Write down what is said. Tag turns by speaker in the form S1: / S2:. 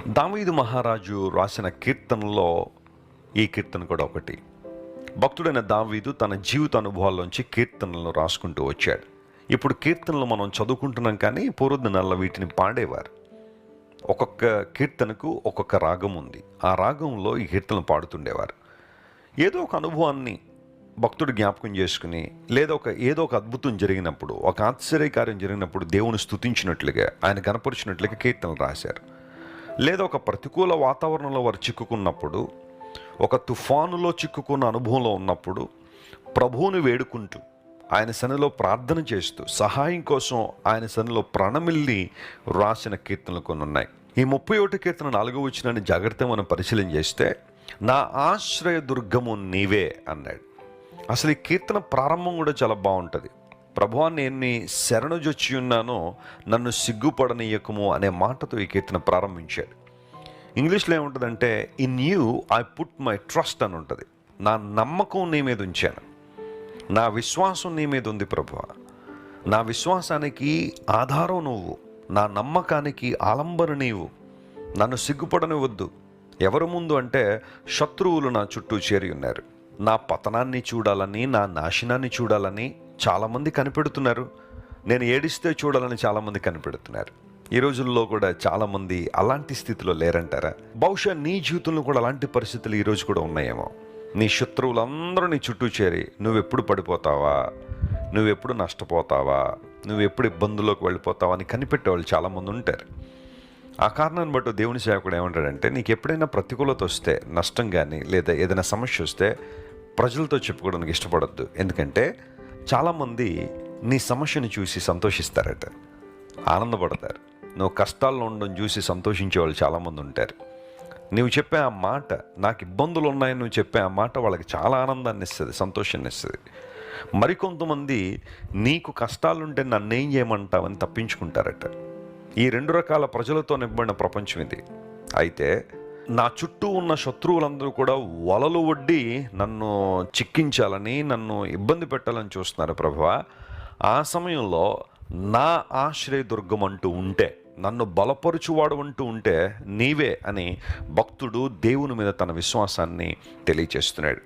S1: దావీదు మహారాజు రాసిన కీర్తనలో ఈ కీర్తన కూడా ఒకటి. భక్తుడైన దావీదు తన జీవిత అనుభవాల్లోంచి కీర్తనలను రాసుకుంటూ వచ్చాడు. ఇప్పుడు కీర్తనలు మనం చదువుకుంటున్నాం, కానీ పూర్వదినాల్లో వీటిని పాడేవారు. ఒక్కొక్క కీర్తనకు ఒక్కొక్క రాగం ఉంది. ఆ రాగంలో ఈ కీర్తనలు పాడుతుండేవారు. ఏదో ఒక అనుభవాన్ని భక్తుడు జ్ఞాపకం చేసుకుని, ఏదో ఒక అద్భుతం జరిగినప్పుడు, ఒక ఆశ్చర్యకార్యం జరిగినప్పుడు దేవుని స్తుతించినట్లుగా, ఆయన కనపరిచినట్లుగా కీర్తనలు రాశారు. లేదా ఒక ప్రతికూల వాతావరణంలో వారు చిక్కుకున్నప్పుడు, ఒక తుఫానులో చిక్కుకున్న అనుభవంలో ఉన్నప్పుడు ప్రభువుని వేడుకుంటూ, ఆయన సన్నిధిలో ప్రార్థన చేస్తూ, సహాయం కోసం ఆయన సన్నిధిలో ప్రణమిల్లి రాసిన కీర్తనలు కొన్ని ఉన్నాయి. ఈ 31 కీర్తన 4వ వచనాన్ని జాగ్రత్తగా మనం పరిశీలన చేస్తే, నా ఆశ్రయ దుర్గము నీవే అన్నాడు. అసలు ఈ కీర్తన ప్రారంభం కూడా చాలా బాగుంటుంది. ప్రభువా, నేను నీ శరణుజొచ్చి ఉన్నానో, నన్ను సిగ్గుపడనీయకము అనే మాటతో ఈ కీర్తన ప్రారంభించాడు. ఇంగ్లీష్లో ఏముంటుందంటే, in you I put my trust అని ఉంటుంది. నా నమ్మకం నీ మీద ఉంచాను, నా విశ్వాసం నీ మీద ఉంది ప్రభువా. నా విశ్వాసానికి ఆధారం నువ్వు, నా నమ్మకానికి ఆలంబన నీవు. నన్ను సిగ్గుపడనివద్దు. ఎవరి ముందు అంటే, శత్రువులు నా చుట్టూ చేరి ఉన్నారు. నా పతనాన్ని చూడాలని, నా నాశనాన్ని చూడాలని చాలామంది కనిపెడుతున్నారు. నేను ఏడిస్తే చూడాలని చాలామంది కనిపెడుతున్నారు. ఈ రోజుల్లో కూడా చాలామంది అలాంటి స్థితిలో లేరంటారా? బహుశా నీ జీవితంలో కూడా అలాంటి పరిస్థితులు ఈరోజు కూడా ఉన్నాయేమో. నీ శత్రువులందరూ నీ చుట్టూ చేరి, నువ్వెప్పుడు పడిపోతావా, నువ్వెప్పుడు నష్టపోతావా, నువ్వెప్పుడు ఇబ్బందుల్లోకి వెళ్ళిపోతావా అని కనిపెట్టేవాళ్ళు చాలామంది ఉంటారు. ఆ కారణాన్ని బట్టి దేవుని సేవకుడు ఏమంటాడంటే, నీకు ఎప్పుడైనా ప్రతికూలత వస్తే, నష్టం కానీ లేదా ఏదైనా సమస్య వస్తే ప్రజలతో చెప్పుకోవడానికి ఇష్టపడద్దు. ఎందుకంటే చాలామంది నీ సమస్యను చూసి సంతోషిస్తారట, ఆనందపడతారు. నువ్వు కష్టాల్లో ఉండడం చూసి సంతోషించే వాళ్ళు చాలామంది ఉంటారు. నువ్వు చెప్పే ఆ మాట, నాకు ఇబ్బందులు ఉన్నాయని నువ్వు చెప్పే ఆ మాట వాళ్ళకి చాలా ఆనందాన్ని ఇస్తుంది, సంతోషాన్ని ఇస్తుంది. మరికొంతమంది నీకు కష్టాలుంటే నన్నేం చేయమంటావని తప్పించుకుంటారట. ఈ 2 రకాల ప్రజలతో నింపబడిన ప్రపంచం ఇది. అయితే నా చుట్టూ ఉన్న శత్రువులందరూ కూడా వలలు ఒడ్డి నన్ను చిక్కించాలని, నన్ను ఇబ్బంది పెట్టాలని చూస్తున్నారు ప్రభువా. ఆ సమయంలో నా ఆశ్రయ దుర్గం అంటూ ఉంటే, నన్ను బలపరుచువాడు అంటూ ఉంటే నీవే అని భక్తుడు దేవుని మీద తన విశ్వాసాన్ని తెలియచేస్తున్నాడు.